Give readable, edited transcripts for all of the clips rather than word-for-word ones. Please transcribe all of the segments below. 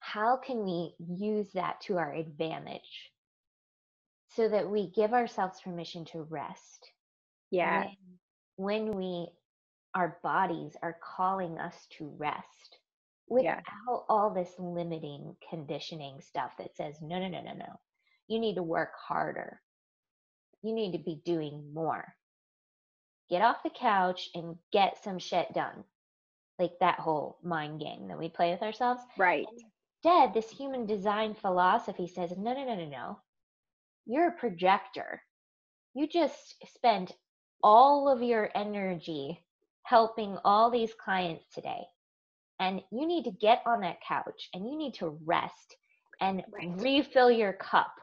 how can we use that to our advantage so that we give ourselves permission to rest Yeah. when our bodies are calling us to rest Yeah. without all this limiting conditioning stuff that says, no, no, no, no, no. You need to work harder. You need to be doing more. Get off the couch and get some shit done. Like that whole mind game that we play with ourselves. Right. Instead, this human design philosophy says, no, no, no, no, no. You're a projector. You just spend all of your energy helping all these clients today. And you need to get on that couch and you need to rest and refill your cup.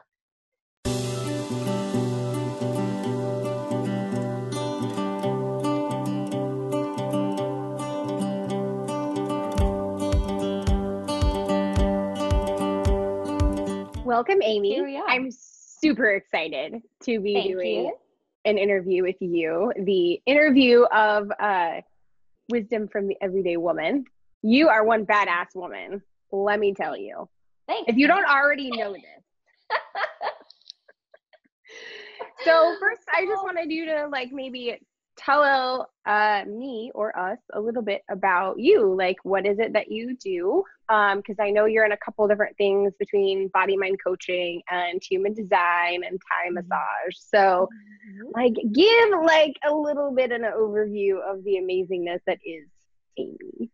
Welcome, Amy. Here we are. I'm super excited to be doing an interview with you, the interview of wisdom from the everyday woman. You are one badass woman, let me tell you. Thanks. If you don't already know this. So first, I just wanted you to maybe tell me or us a little bit about you. What is it that you do? Because I know you're in a couple different things between BodyMind coaching and human design and Thai massage. So give a little bit of an overview of the amazingness that is Amy.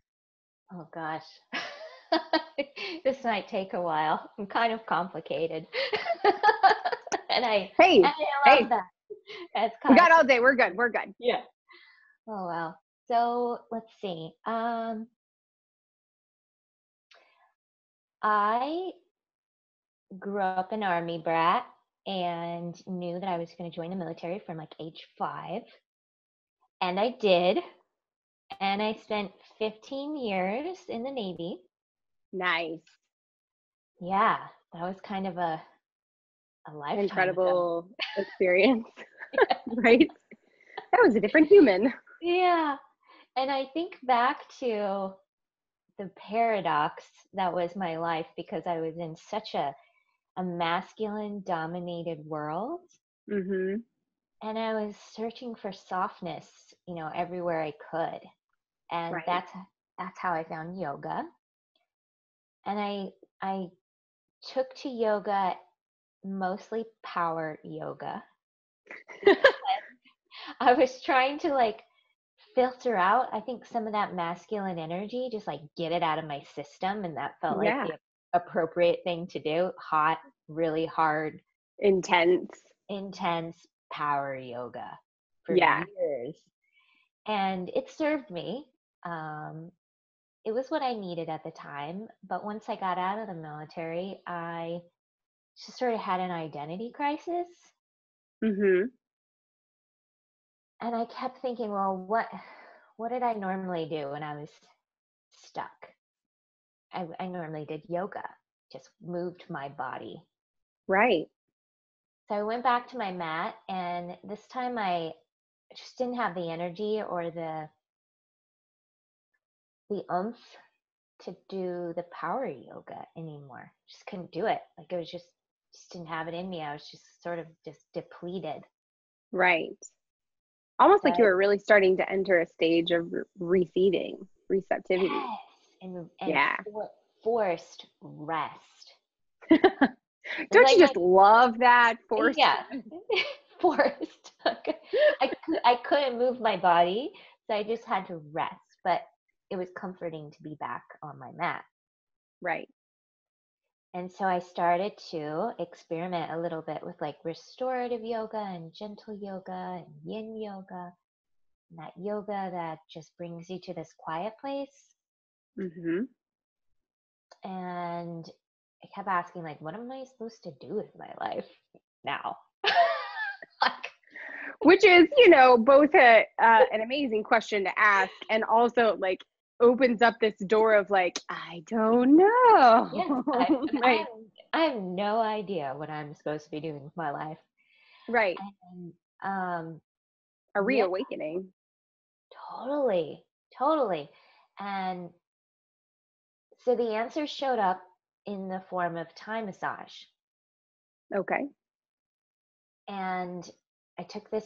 Oh gosh. This might take a while. I'm kind of complicated. and I love that. We got all day. We're good. Yeah. Oh wow. So let's see. I grew up an Army brat and knew that I was going to join the military from age 5. And I did. And I spent 15 years in the Navy. Nice. Yeah, that was kind of a lifetime incredible experience. Right? That was a different human. Yeah. And I think back to the paradox that was my life because I was in such a masculine dominated world. Mm-hmm. And I was searching for softness, everywhere I could. And that's how I found yoga. And I took to yoga, mostly power yoga. I was trying to filter out, I think, some of that masculine energy, just get it out of my system. And that felt like the appropriate thing to do. Hot, really hard, intense power yoga for years. And it served me. It was what I needed at the time. But once I got out of the military, I just sort of had an identity crisis. Mm-hmm. And I kept thinking, well, what did I normally do when I was stuck? I normally did yoga, just moved my body. Right. So I went back to my mat, and this time I just didn't have the energy or the oomph to do the power yoga anymore. Just couldn't do it. It was just didn't have it in me. I was just sort of just depleted. Right. Almost like you were really starting to enter a stage of receptivity. Yes. And forced rest. Don't you just love that? Forced? Yeah. Forced. I couldn't move my body, so I just had to rest. But it was comforting to be back on my mat. Right. And so I started to experiment a little bit with restorative yoga and gentle yoga and yin yoga. And that yoga that just brings you to this quiet place. Mm-hmm. And I kept asking, what am I supposed to do with my life now? Which is, both an amazing question to ask and also opens up this door of I don't know. Yeah, I have no idea what I'm supposed to be doing with my life. Right. And, a reawakening. Totally. And so the answers showed up in the form of Thai massage. Okay. And I took this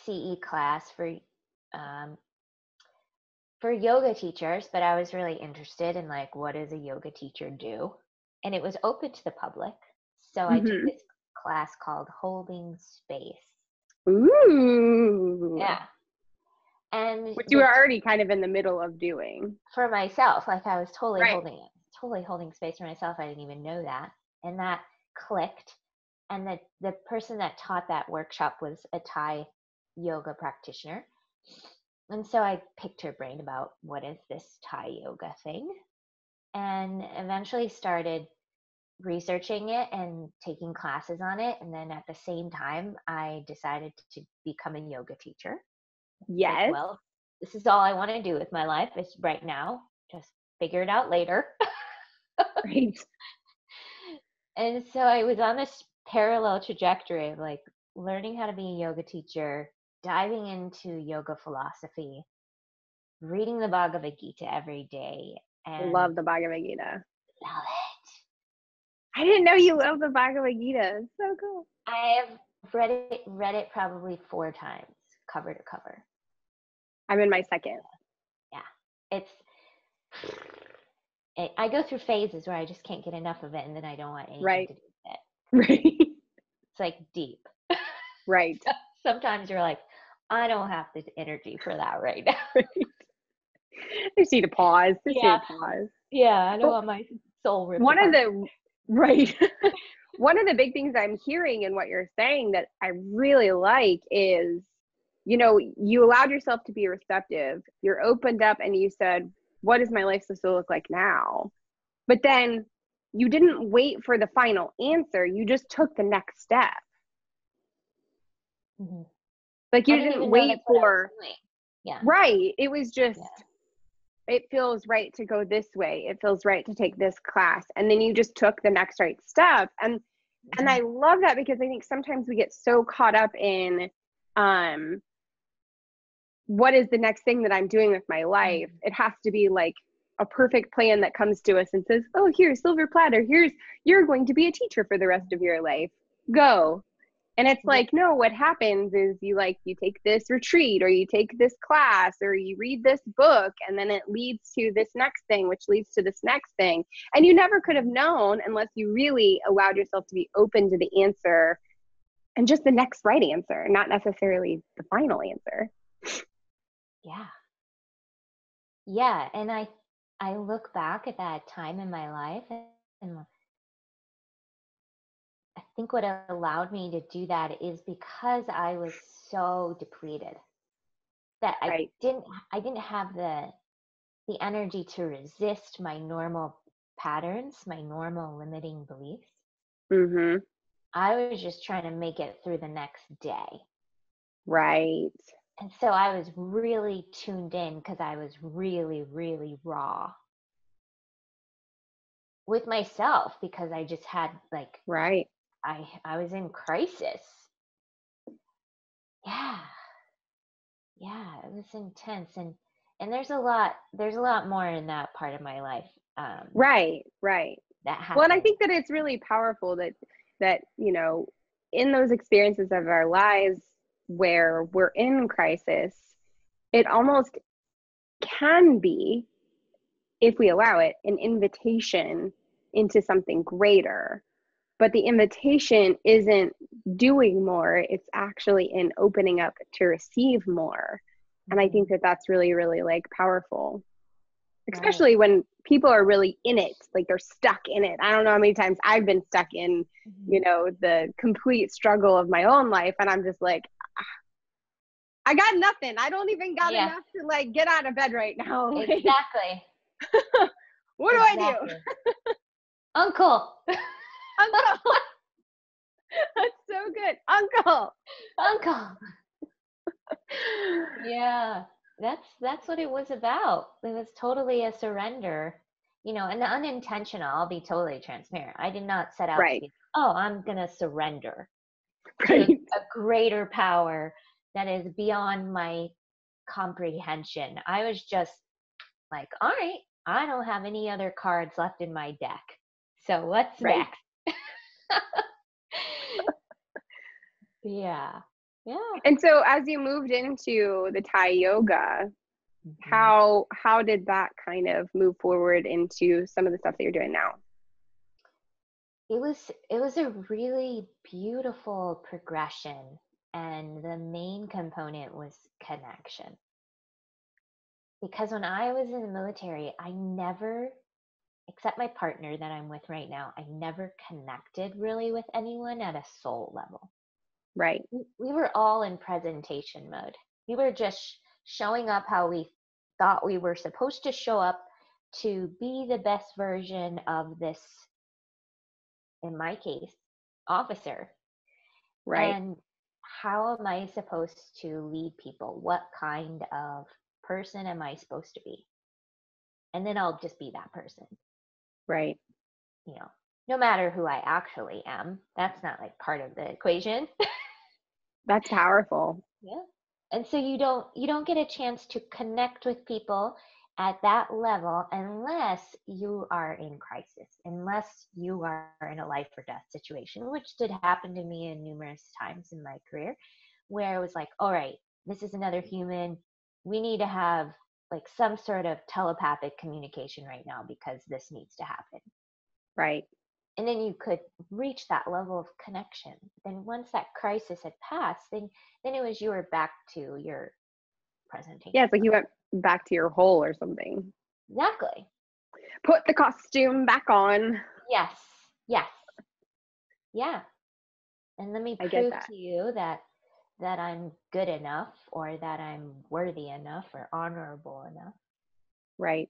CE class for yoga teachers, but I was really interested in like, what does a yoga teacher do? And it was open to the public. So I took this class called Holding Space. Ooh. Yeah. And which you were already kind of in the middle of doing. For myself, like I was totally Right. holding space for myself. I didn't even know that. And that clicked. And the person that taught that workshop was a Thai yoga practitioner. And so I picked her brain about what is this Thai yoga thing, and eventually started researching it and taking classes on it. And then at the same time, I decided to become a yoga teacher. Yes. Like, well, this is all I want to do with my life is right now. Just figure it out later. Right. And so I was on this parallel trajectory of like learning how to be a yoga teacher, diving into yoga philosophy, reading the Bhagavad Gita every day. And love the Bhagavad Gita. Love it. I didn't know you loved the Bhagavad Gita. It's so cool. I have read it probably 4 times, cover to cover. I'm in my second. Yeah. I go through phases where I just can't get enough of it, and then I don't want anything to do with it. Right. It's like deep. Right. Sometimes you're like, I don't have the energy for that right now. Right. I just need to pause. Yeah, I don't want my soul ripped apart. One of the big things I'm hearing in what you're saying that I really like is, you know, you allowed yourself to be receptive. You're opened up and you said, what does my life supposed to look like now? But then you didn't wait for the final answer. You just took the next step. Mm-hmm. Like you didn't wait for, right. It was just, it feels right to go this way. It feels right to take this class. And then you just took the next right step. And I love that, because I think sometimes we get so caught up in, what is the next thing that I'm doing with my life? It has to be like a perfect plan that comes to us and says, oh, here's silver platter. You're going to be a teacher for the rest of your life. Go. And it's like, no, what happens is you take this retreat, or you take this class, or you read this book, and then it leads to this next thing, which leads to this next thing. And you never could have known unless you really allowed yourself to be open to the answer and just the next right answer, not necessarily the final answer. Yeah. And I look back at that time in my life, and I think what allowed me to do that is because I was so depleted that I didn't have the energy to resist my normal patterns, my normal limiting beliefs. Mm-hmm. I was just trying to make it through the next day. Right. And so I was really tuned in because I was really, really raw with myself, because I just had like, I was in crisis. Yeah, it was intense. And there's a lot more in that part of my life. Right. That happened. Well, and I think that it's really powerful that, you know, in those experiences of our lives where we're in crisis, it almost can be, if we allow it, an invitation into something greater. But the invitation isn't doing more, it's actually in opening up to receive more. And I think that that's really, really like powerful, especially when people are really in it, like they're stuck in it. I don't know how many times I've been stuck in, you know, the complete struggle of my own life. And I'm just like, I got nothing. I don't even got enough to like get out of bed right now. Exactly. What do I do? Uncle. That's so good. Uncle. Yeah, that's what it was about. It was totally a surrender, you know, and unintentional. I'll be totally transparent. I did not set out to be, I'm gonna surrender to a greater power that is beyond my comprehension. I was just like, all right, I don't have any other cards left in my deck, So what's Right. next? Yeah. Yeah. And so as you moved into the Thai yoga, Mhm. how did that kind of move forward into some of the stuff that you're doing now? It was a really beautiful progression, and the main component was connection. Because when I was in the military, I never, except my partner that I'm with right now, I never connected really with anyone at a soul level. Right. We were all in presentation mode. We were just showing up how we thought we were supposed to show up to be the best version of this, in my case, officer. Right. And how am I supposed to lead people? What kind of person am I supposed to be? And then I'll just be that person, Right. you know, no matter who I actually am. That's not like part of the equation. That's powerful. Yeah. And so you don't get a chance to connect with people at that level unless you are in crisis, unless you are in a life or death situation, which did happen to me in numerous times in my career, where it was like, all right, this is another human. We need to have like some sort of telepathic communication right now because this needs to happen. Right. And then you could reach that level of connection. Then once that crisis had passed, then it was you were back to your Yeah, presentation it's like mode. you went back to your hole or something. Exactly. Put the costume back on. Yes. Yes. Yeah. And let me I get prove that. to you that I'm good enough, or that I'm worthy enough, or honorable enough. Right.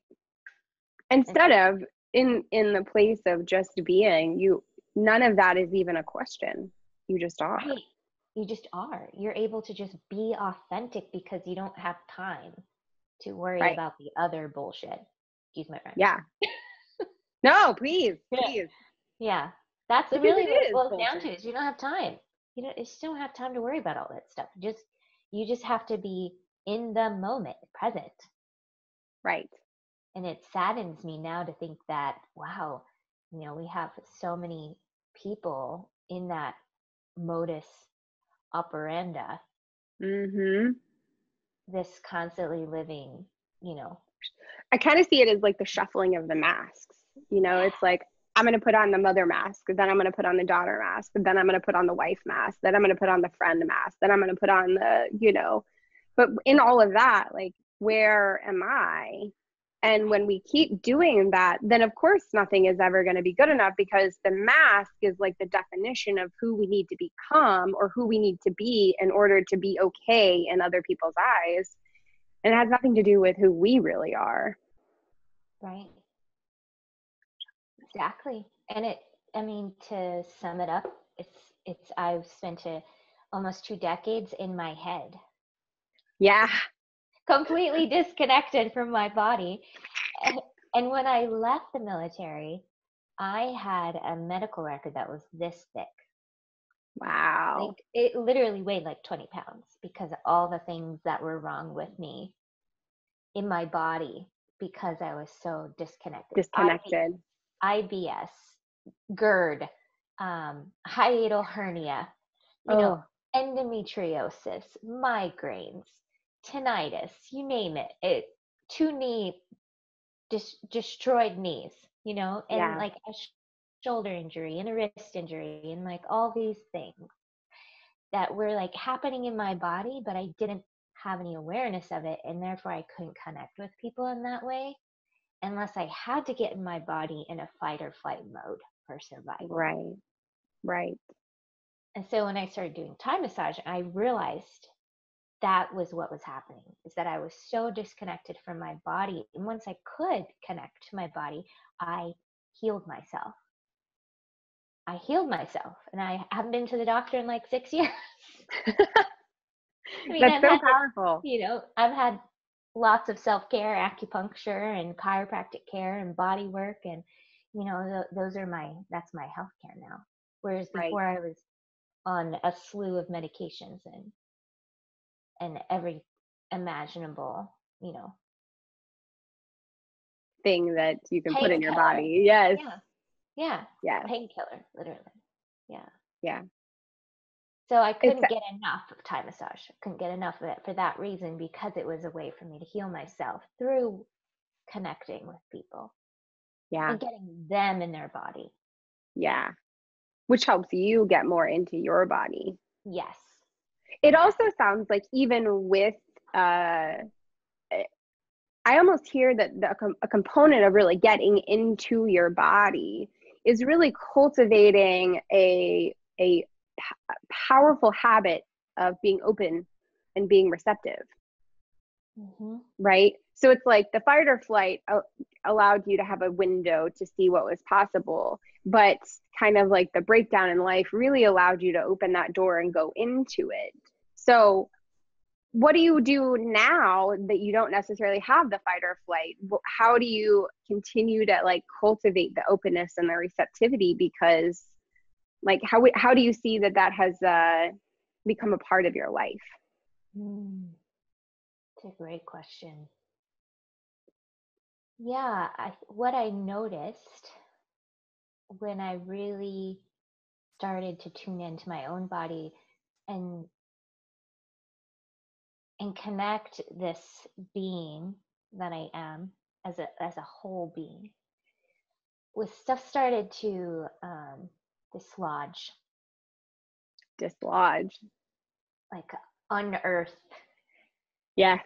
And Instead of in the place of just being, none of that is even a question. You just are. right, you just are. You're able to just be authentic because you don't have time to worry Right. about the other bullshit. Excuse my French. Yeah. No, please, Yeah. please. Yeah. That's Because really it what it is boils down to, bullshit. is you don't have time. You just don't have time to worry about all that stuff. You just have to be in the moment, present. Right. And it saddens me now to think that, wow, we have so many people in that modus operandi, Mm-hmm. this constantly living, you know. I kind of see it as like the shuffling of the masks. It's like I'm going to put on the mother mask, then I'm going to put on the daughter mask, then I'm going to put on the wife mask, then I'm going to put on the friend mask, then I'm going to put on but in all of that, like, where am I? And when we keep doing that, then of course nothing is ever going to be good enough, because the mask is like the definition of who we need to become or who we need to be in order to be okay in other people's eyes. And it has nothing to do with who we really are. Right. Exactly. And I mean, to sum it up, I've spent almost 2 decades in my head, Yeah. completely disconnected from my body. And when I left the military, I had a medical record that was this thick. Like, Wow. it literally weighed like 20 pounds because of all the things that were wrong with me in my body because I was so disconnected. Disconnected. IBS, GERD, hiatal hernia, you know, Oh, endometriosis, migraines, tinnitus, you name it. Two knee, destroyed knees, and yeah. like a shoulder injury and a wrist injury, and like all these things that were like happening in my body, but I didn't have any awareness of it. And therefore, I couldn't connect with people in that way unless I had to get in my body in a fight or flight mode for survival. Right. Right. And so when I started doing Thai massage, I realized that was what was happening, is that I was so disconnected from my body. And once I could connect to my body, I healed myself. I healed myself, and I haven't been to the doctor in like 6 years. I mean, That's so powerful. I've had lots of self-care, acupuncture and chiropractic care and body work. And, that's my healthcare now. Whereas Right. before I was on a slew of medications and every imaginable, Thing that you can put in your painkiller. body. Yes. Yeah. Yeah. Yes. Painkiller, literally. Yeah. Yeah. So I It's couldn't get enough of Thai massage. I couldn't get enough of it for that reason, because it was a way for me to heal myself through connecting with people yeah. and getting them in their body. Yeah. Which helps you get more into your body. Yes. It Yeah. also sounds like even with I almost hear that a component of really getting into your body is really cultivating a powerful habit of being open and being receptive, Mm-hmm. right? So it's like the fight or flight allowed you to have a window to see what was possible, but kind of like the breakdown in life really allowed you to open that door and go into it. So what do you do now that you don't necessarily have the fight or flight? How do you continue to like cultivate the openness and the receptivity? Because like, how do you see that has become a part of your life? It's a great question. Yeah, what I noticed when I really started to tune into my own body and connect this being that I am as a whole being, was stuff started to dislodge, Dislodge. like unearth, Yes.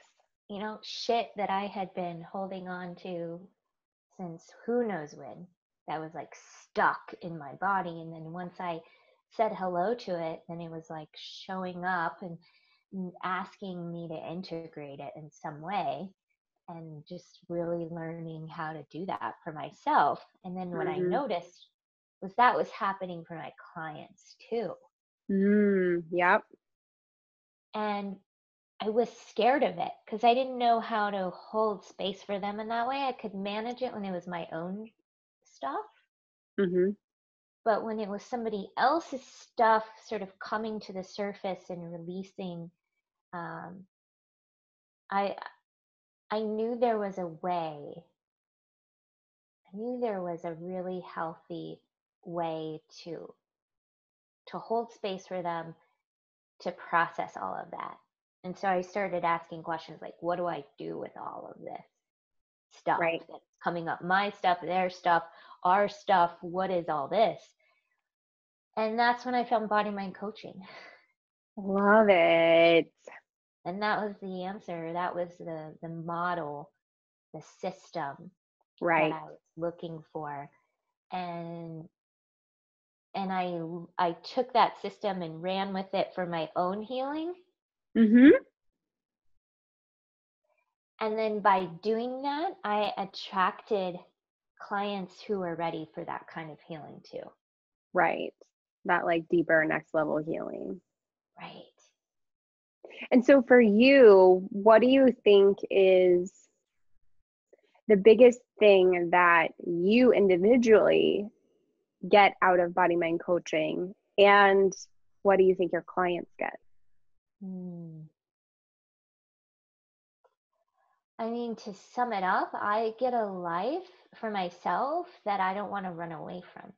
shit that I had been holding on to since who knows when, that was like stuck in my body. And then once I said hello to it, then it was like showing up and asking me to integrate it in some way, and just really learning how to do that for myself. And then what I Mm-hmm. noticed was that was happening for my clients too. Yep. And I was scared of it because I didn't know how to hold space for them in that way. I could manage it when it was my own stuff. Mm-hmm. But when it was somebody else's stuff sort of coming to the surface and releasing, um, I I knew there was a way. I knew there was a really healthy way to hold space for them to process all of that. And so I started asking questions like, what do I do with all of this stuff Right. that's coming up? My stuff, their stuff, our stuff, what is all this? And that's when I found BodyMind coaching. Love it. And that was the answer. That was the model, the system that Right. I was looking for. And I took that system and ran with it for my own healing. Mm-hmm. And then by doing that, I attracted clients who were ready for that kind of healing too. Right. That like deeper next level healing. Right. And so for you, what do you think is the biggest thing that you individually get out of body mind coaching? And what do you think your clients get? I mean, to sum it up, I get a life for myself that I don't want to run away from.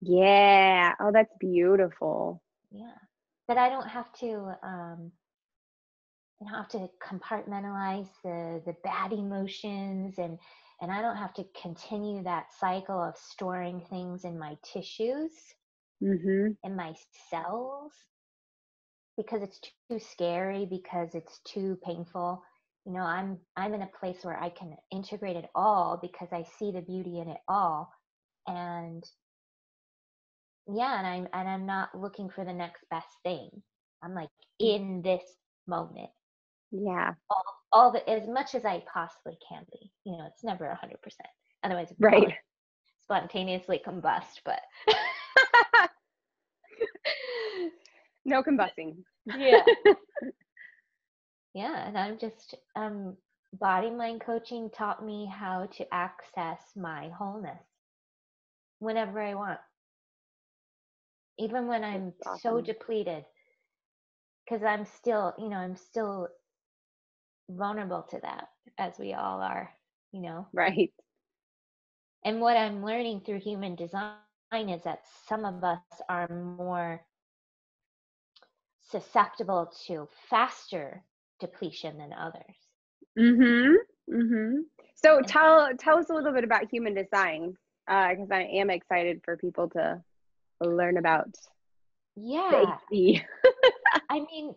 Yeah. Oh, that's beautiful. Yeah. That I don't have to compartmentalize the bad emotions, and I don't have to continue that cycle of storing things in my tissues, Mm-hmm. in my cells, because it's too scary, because it's too painful. I'm in a place where I can integrate it all because I see the beauty in it all. And yeah, and I'm not looking for the next best thing. I'm like in this moment. Yeah. All the, as much as I possibly can be. It's never 100%. Otherwise it'd Right. probably spontaneously combust, but No combusting. yeah. Yeah, and I'm just body mind coaching taught me how to access my wholeness whenever I want. Even when I'm That's so awesome. depleted, because I'm still vulnerable to that, as we all are. Right. And what I'm learning through human design is that some of us are more susceptible to faster depletion than others. So And tell us a little bit about human design, because I am excited for people to learn about the yeah, HB. I mean,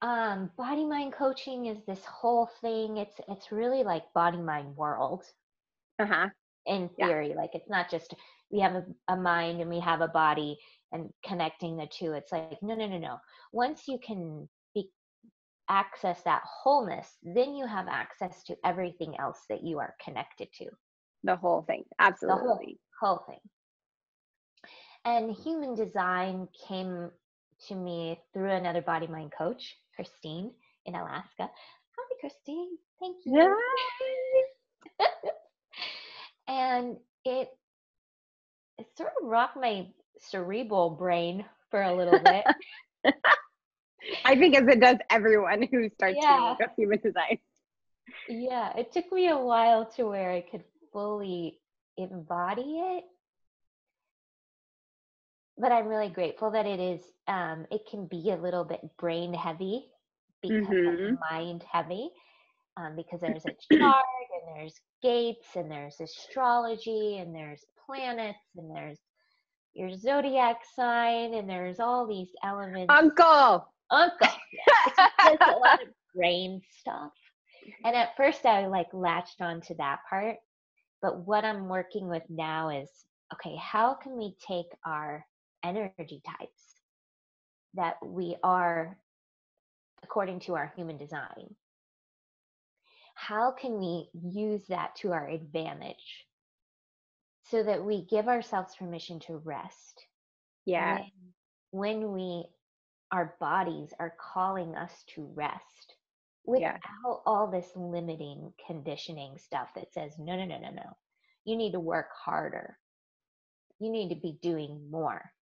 body mind coaching is this whole thing. It's really like body mind world Uh-huh. in Yeah. theory. Like it's not just we have a mind and we have a body and connecting the two. It's like no. Once you can access that wholeness, then you have access to everything else that you are connected to. The whole thing. The Absolutely. whole thing. And human design came to me through another body mind coach, Christine in Alaska. Hi, Christine. Thank Yeah. you. And it sort of rocked my cerebral brain for a little bit. I think as it does everyone who starts to Yeah. look up human design. Yeah. It took me a while to where I could fully embody it. But I'm really grateful that it can be a little bit brain heavy because mind heavy, because there's a chart and there's gates and there's astrology and there's planets and there's your zodiac sign and there's all these elements. Uncle. Yeah. It's just a lot of brain stuff. And at first I like latched onto that part. But what I'm working with now is, okay, how can we take our energy types that we are according to our human design? How can we use that to our advantage so that we give ourselves permission to rest Yeah. when our bodies are calling us to rest without Yeah. all this limiting conditioning stuff that says, no. You need to work harder. You need to be doing more.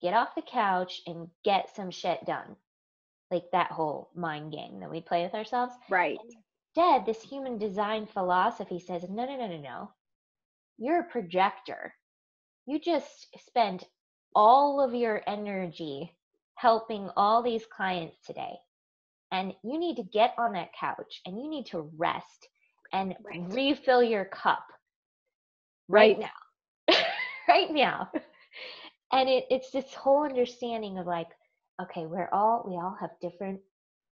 Get off the couch and get some shit done. Like that whole mind game that we play with ourselves. Right. Instead, this human design philosophy says, no. You're a projector. You just spend all of your energy helping all these clients today. And you need to get on that couch and you need to rest and refill your cup right now. Right now. And it's this whole understanding of like, okay, we all have different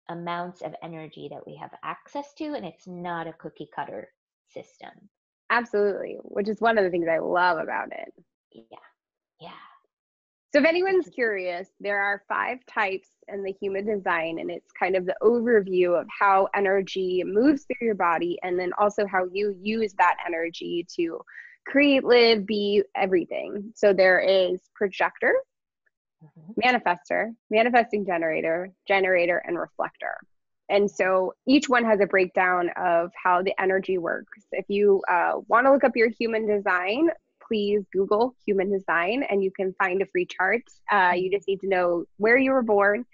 amounts of energy that we have access to, and it's not a cookie cutter system. Absolutely. Which is one of the things I love about it. Yeah. So if anyone's curious, there are 5 types in the human design, and it's kind of the overview of how energy moves through your body, and then also how you use that energy to create, live, be, everything. So there is projector, manifestor, manifesting generator, generator, and reflector. And so each one has a breakdown of how the energy works. If you want to look up your human design, please Google human design and you can find a free chart. You just need to know where you were born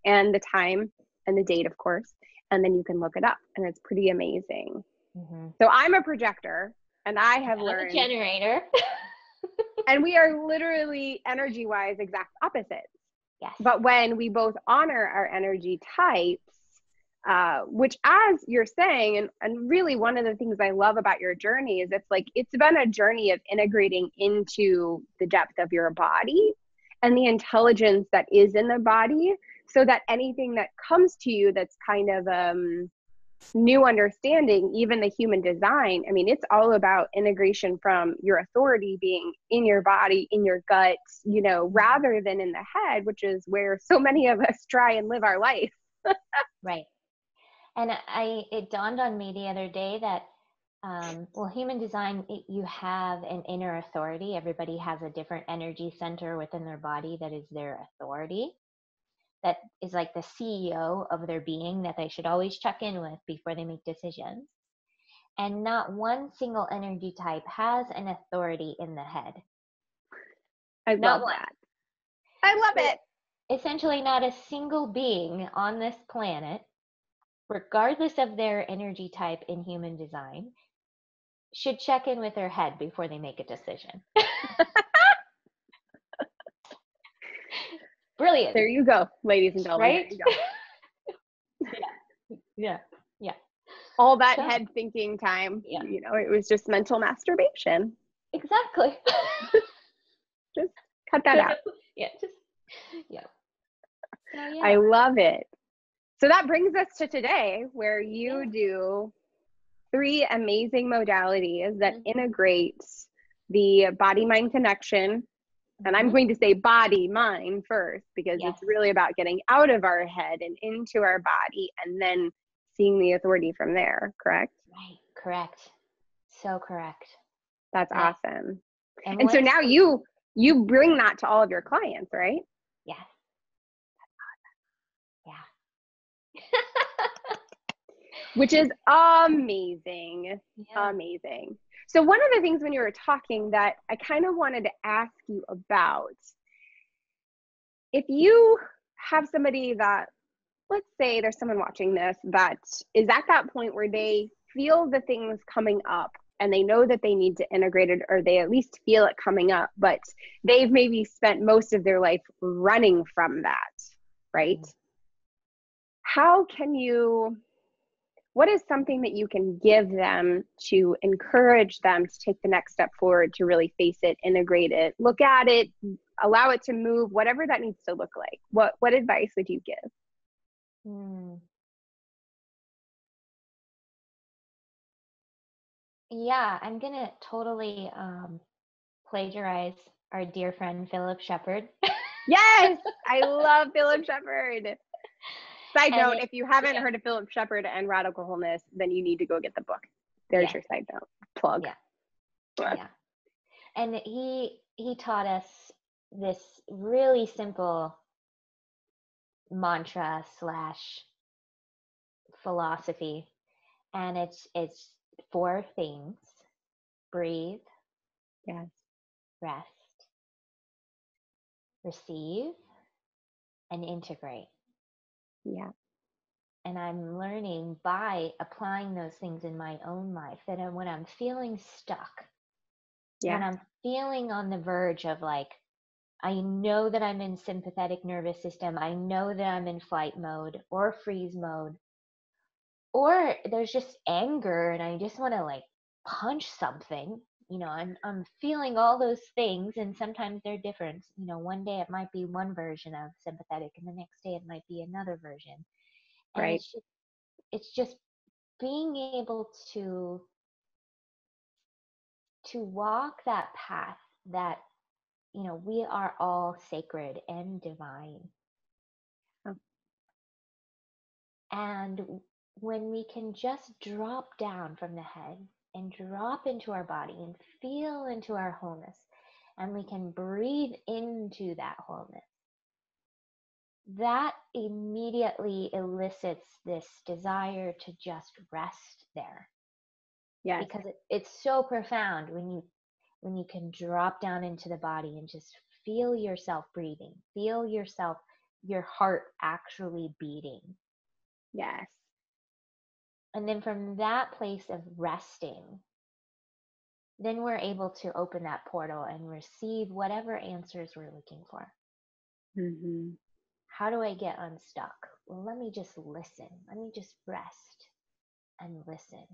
and the time and the date, of course, and then you can look it up, and it's pretty amazing. So I'm a projector, and I have learned a generator. And we are literally energy-wise exact opposites. Yes. But when we both honor our energy types, which, as you're saying, and really one of the things I love about your journey is it's been a journey of integrating into the depth of your body and the intelligence that is in the body, so that anything that comes to you that's kind of new understanding, even the human design, I mean, it's all about integration from your authority being in your body, in your gut, rather than in the head, which is where so many of us try and live our life. Right. And it dawned on me the other day that, human design, you have an inner authority. Everybody has a different energy center within their body that is their authority. That is like the CEO of their being that they should always check in with before they make decisions. And not one single energy type has an authority in the head. I love that. I love it. Essentially, not a single being on this planet, regardless of their energy type in human design, should check in with their head before they make a decision. Brilliant. There you go, ladies and gentlemen. Right? There you go. Yeah. All that So, head thinking time, yeah. It was just mental masturbation. Exactly. Just cut that out. Yeah. So, yeah. I love it. So that brings us to today, where you do 3 amazing modalities that integrate the body-mind connection. And I'm going to say body-mind first, because it's really about getting out of our head and into our body, and then seeing the authority from there. Correct? Right. Correct. So correct. That's awesome. And so now you bring that to all of your clients, right? Yes. Yeah. Which is amazing. Yeah. Amazing. So one of the things when you were talking that I kind of wanted to ask you about, if you have somebody that, let's say there's someone watching this that is at that point where they feel the things coming up and they know that they need to integrate it, or they at least feel it coming up, but they've maybe spent most of their life running from that, right? How can you, what is something that you can give them to encourage them to take the next step forward, to really face it, integrate it, look at it, allow it to move, whatever that needs to look like? What advice would you give? Yeah, I'm going to totally plagiarize our dear friend Philip Shepherd. Yes, I love Philip Shepherd. Side note, if you haven't heard of Philip Shepherd and Radical Wholeness, then you need to go get the book. There's your side note. Plug. Yeah. And he taught us this really simple mantra / philosophy. And it's 4 things: breathe, rest, receive, and integrate. Yeah. And I'm learning by applying those things in my own life that when I'm feeling stuck, when I'm feeling on the verge of like, I know that I'm in sympathetic nervous system, I know that I'm in flight mode or freeze mode, or there's just anger and I just want to like punch something. I'm feeling all those things, and sometimes they're different. One day it might be one version of sympathetic, and the next day it might be another version. And it's just being able to walk that path that we are all sacred and divine. And when we can just drop down from the head and drop into our body and feel into our wholeness, and we can breathe into that wholeness, that immediately elicits this desire to just rest there. Yes. Because it's so profound when you can drop down into the body and just feel yourself breathing, feel your heart actually beating. Yes. And then from that place of resting, then we're able to open that portal and receive whatever answers we're looking for. How do I get unstuck? Well, let me just listen. Let me just rest and listen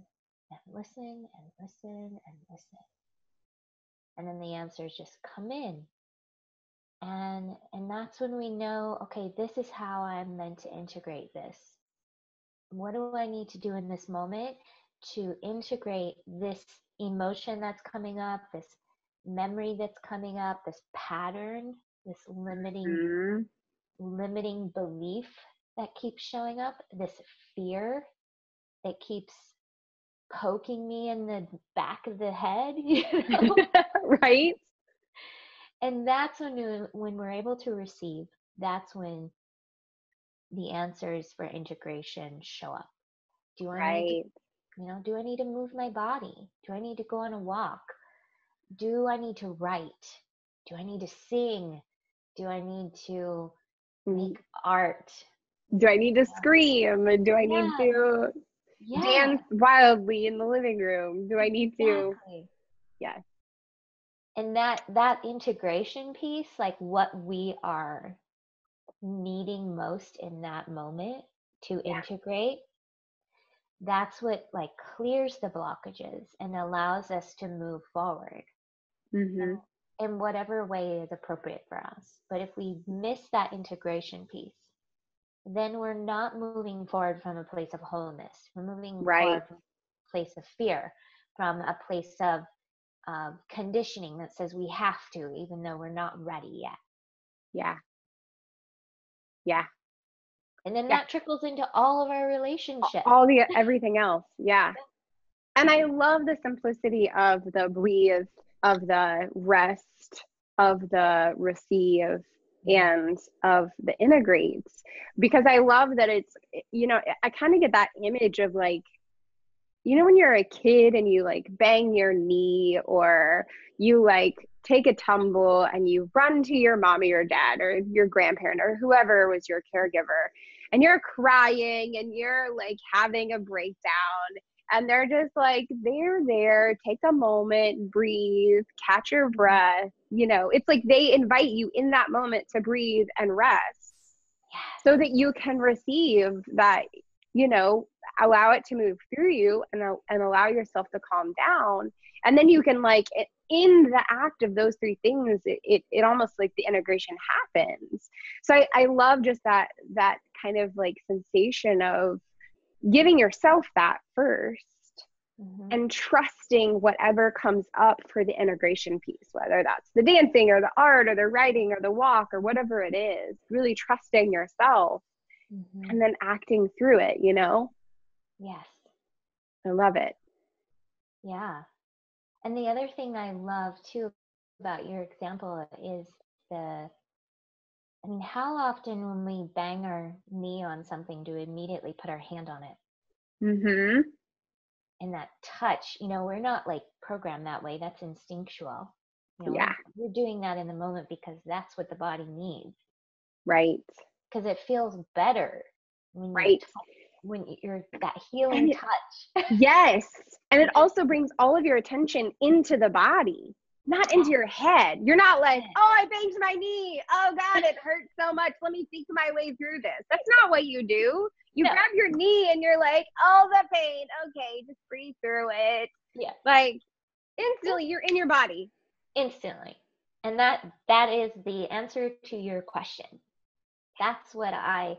and listen and listen and listen. And then the answers just come in. And that's when we know, okay, this is how I'm meant to integrate this. What do I need to do in this moment to integrate this emotion that's coming up, this memory that's coming up, this pattern, this limiting belief that keeps showing up, this fear that keeps poking me in the back of the head, Right? And that's when we're able to receive, that's when the answers for integration show up. Do I need to, do I need to move my body? Do I need to go on a walk? Do I need to write? Do I need to sing? Do I need to make art? Do I need to scream? Do I need to? Yeah, dance wildly in the living room? Do I need to? exactly. Yes. And that integration piece, like what we are needing most in that moment to Yeah. integrate, that's what like clears the blockages and allows us to move forward Mm-hmm. in whatever way is appropriate for us. But if we miss that integration piece, then we're not moving forward from a place of wholeness. We're moving Right. forward from a place of fear, from a place of conditioning that says we have to, even though we're not ready yet. Yeah. Yeah. And then Yeah. that trickles into all of our relationships. All the everything else. Yeah. And I love the simplicity of the breathe, of the rest, of the receive, and of the integrates, because I love that it's, I kind of get that image of like, when you're a kid and you like bang your knee, or you like take a tumble and you run to your mom or your dad or your grandparent or whoever was your caregiver, and you're crying and you're like having a breakdown, and they're just like, they're there, take a moment, breathe, catch your breath. It's like they invite you in that moment to breathe and rest so that you can receive that, allow it to move through you, and allow yourself to calm down. And then you can like, in the act of those three things, it almost like the integration happens. So I love just that kind of like sensation of giving yourself that first, and trusting whatever comes up for the integration piece, whether that's the dancing or the art or the writing or the walk or whatever it is, really trusting yourself and then acting through it, Yes. I love it. Yeah. And the other thing I love too about your example is how often when we bang our knee on something do we immediately put our hand on it? Mm-hmm. And that touch, we're not like programmed that way. That's instinctual. Yeah. We're doing that in the moment because that's what the body needs. Right. Because it feels better when Right. you're that healing touch. Yes. And it also brings all of your attention into the body, not into your head. You're not like, oh, I banged my knee. Oh God, it hurts so much. Let me think my way through this. That's not what you do. You grab your knee and you're like, oh, the pain. Okay, just breathe through it. Yeah. Like instantly you're in your body. Instantly. And that is the answer to your question. That's what I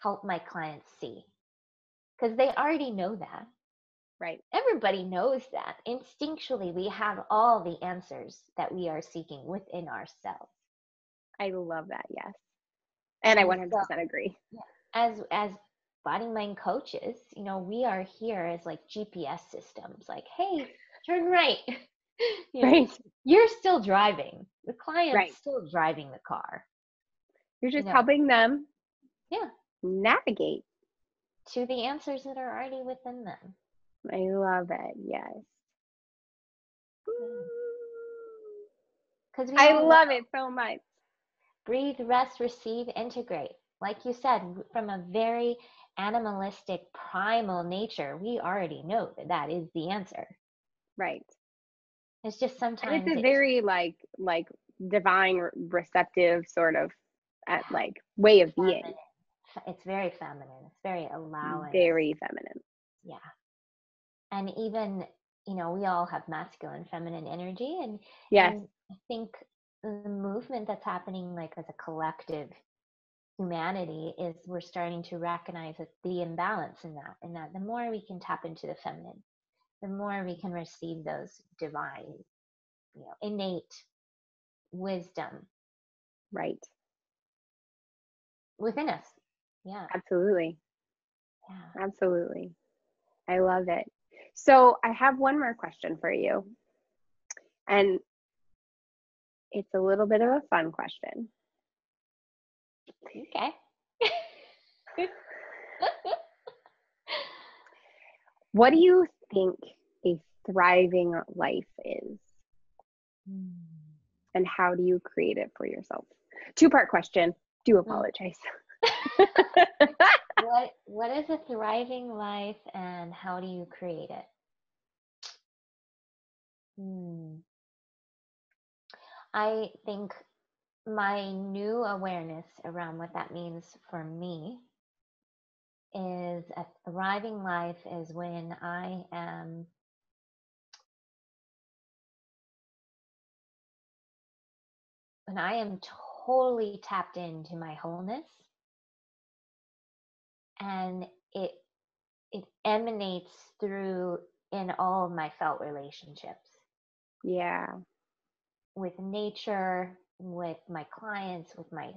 help my clients see. Because they already know that. Right. Everybody knows that. Instinctually, we have all the answers that we are seeking within ourselves. I love that. Yes. And I 100% agree. As BodyMind coaches, we are here as like GPS systems, like, hey, turn right. Right. You're still driving. The client's Right. still driving the car. You're just helping them navigate to the answers that are already within them. I love it. Yes. Because I love it so much. Breathe, rest, receive, integrate. Like you said, from a very animalistic, primal nature, we already know that is the answer. Right. It's just sometimes and it's a very like divine receptive sort of like way of being. It's very feminine. It's very allowing. Very feminine. Yeah. And even, we all have masculine, feminine energy. And, and I think the movement that's happening like as a collective humanity is we're starting to recognize that the imbalance in that the more we can tap into the feminine, the more we can receive those divine, innate wisdom within us. Yeah. Absolutely. I love it. So I have one more question for you, and it's a little bit of a fun question. Okay. What do you think a thriving life is? And how do you create it for yourself? Two-part question. Do apologize. what is a thriving life and how do you create it? I think my new awareness around what that means for me is a thriving life is when I am totally tapped into my wholeness, and it emanates through in all of my felt relationships. Yeah. With nature, with my clients, with my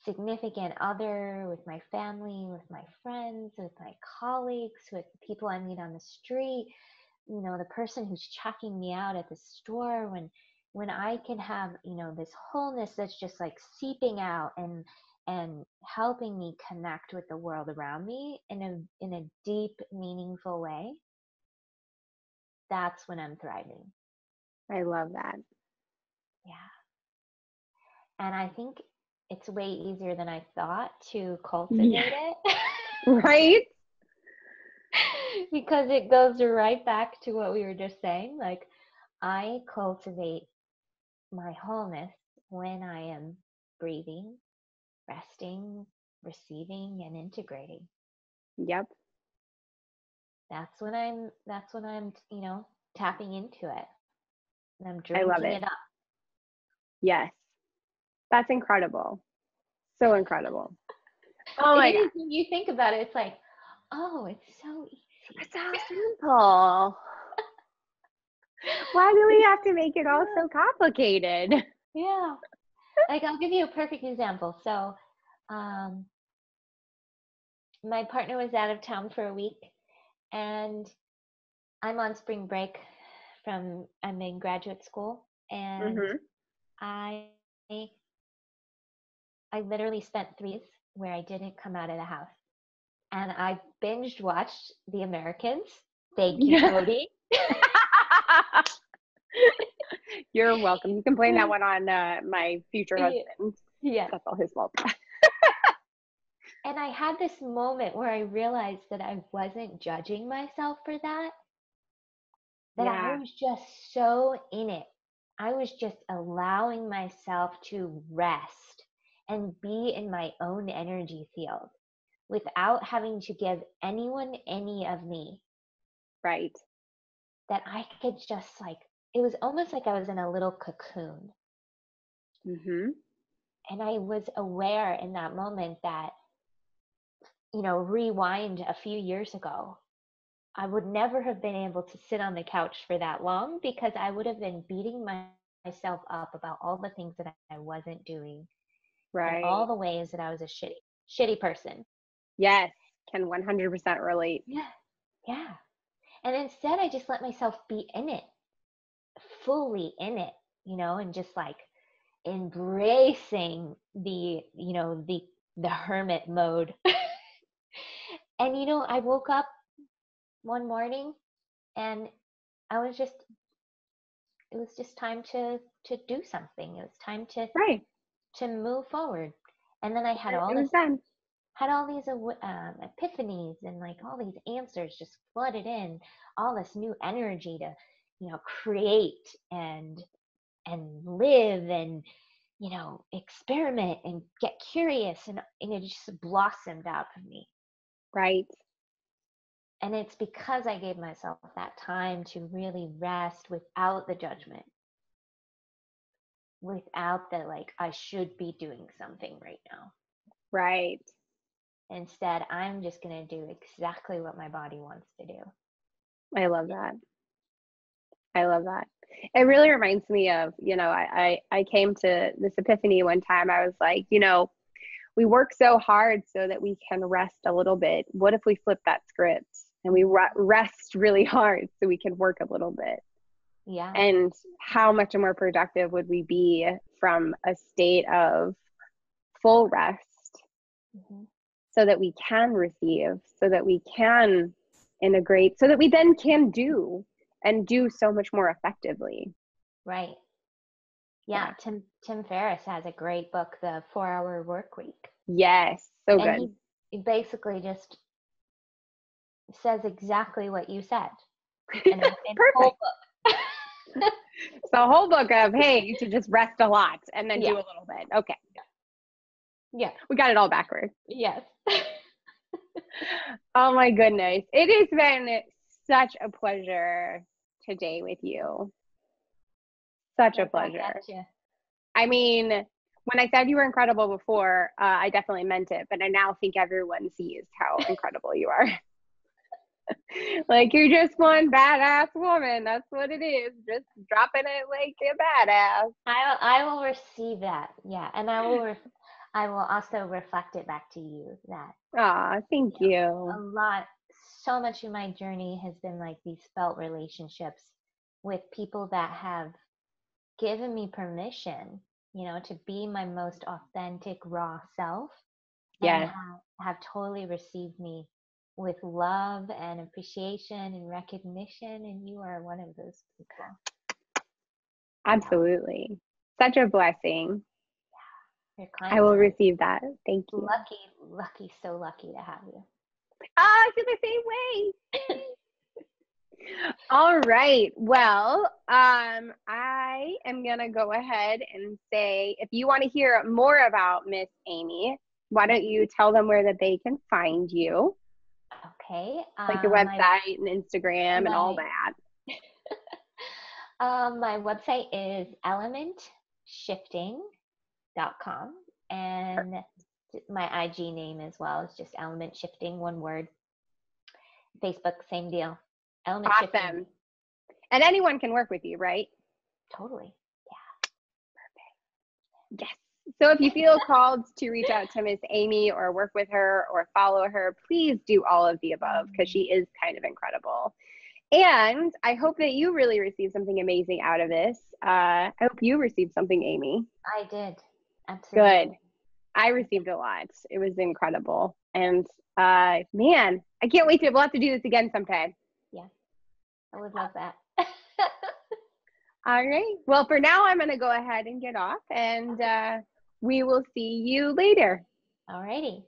significant other, with my family, with my friends, with my colleagues, with the people I meet on the street, the person who's checking me out at the store, when I can have, this wholeness that's just like seeping out and helping me connect with the world around me in a deep, meaningful way, that's when I'm thriving. I love that. Yeah. And I think it's way easier than I thought to cultivate it. Right? Because it goes right back to what we were just saying. Like, I cultivate my wholeness when I am breathing, resting, receiving, and integrating. Yep. That's when I'm tapping into it. And I'm I love drinking it. it up. Yes. That's incredible. So incredible. Oh my It God. is, when you think about it, it's like, oh, it's so easy. It's so simple. Why do we have to make it all so complicated? Yeah. Like, I'll give you a perfect example. So, my partner was out of town for a week, and I'm on spring break I'm in graduate school, and Mm-hmm. I I literally spent 3 days where I didn't come out of the house. And I binged watched The Americans. Thank you, Cody. You're welcome. You can blame that one on my future husband. Yeah. That's all his fault. And I had this moment where I realized that I wasn't judging myself for that I was just so in it. I was just allowing myself to rest and be in my own energy field without having to give anyone any of me. Right. That I could just it was almost like I was in a little cocoon. Mm-hmm. And I was aware in that moment that, rewind a few years ago, I would never have been able to sit on the couch for that long because I would have been beating myself up about all the things that I wasn't doing and all Right. the ways that I was a shitty person. Yes. Can 100% relate. Yeah. Yeah. And instead I just let myself be in it, fully in it, and just embracing the hermit mode. And I woke up one morning and I was just it was just time to do something. It was time Right. to move forward. And then I had It was done. these epiphanies and all these answers just flooded in, all this new energy to create and live and experiment and get curious, and it just blossomed out of me. Right. And it's because I gave myself that time to really rest without the judgment, without the I should be doing something right now. Right. Instead, I'm just going to do exactly what my body wants to do. I love that. I love that. It really reminds me of, I came to this epiphany one time. I was like, we work so hard so that we can rest a little bit. What if we flip that script and we rest really hard so we can work a little bit? Yeah. And how much more productive would we be from a state of full rest, so that we can receive, so that we can integrate, so that we then can do so much more effectively. Right. Yeah. Tim Ferriss has a great book, The 4-Hour Work Week. Yes. So And good. it basically just says exactly what you said. And Perfect. It's the whole book of, hey, you should just rest a lot and then do a little bit. Okay. Yeah. We got it all backwards. Yes. Oh my goodness. It has been such a pleasure today with you. Such a pleasure. I mean, when I said you were incredible before, I definitely meant it, but I now think everyone sees how incredible you are. Like, you're just one badass woman. That's what it is. Just dropping it like a badass. I will receive that. Yeah. And I will also reflect it back to you that. Aw, thank you. So much of my journey has been like these felt relationships with people that have given me permission, to be my most authentic, raw self. Yeah. And have totally received me with love and appreciation and recognition. And you are one of those people. Absolutely. Such a blessing. You're kind. I will receive that. Thank you. Lucky, so lucky to have you. I feel the same way. All right. Well, I am going to go ahead and say, if you want to hear more about Miss Amy, why don't you tell them where that they can find you? Okay. Like your website and Instagram and all that. My website is elementshifting.com, and my IG name as well is just Element Shifting, one word. Facebook, same deal. Element Awesome. Shifting. And anyone can work with you, right? Totally. Yeah. Perfect. Yes. So if you feel called to reach out to Miss Amy or work with her or follow her, please do all of the above, because she is kind of incredible. And I hope that you really received something amazing out of this. I hope you received something, Amy. I did. Absolutely. Good. I received a lot. It was incredible. And man, I can't wait we'll have to do this again sometime. Yeah, I would love that. All right. Well, for now, I'm going to go ahead and get off, and we will see you later. All righty.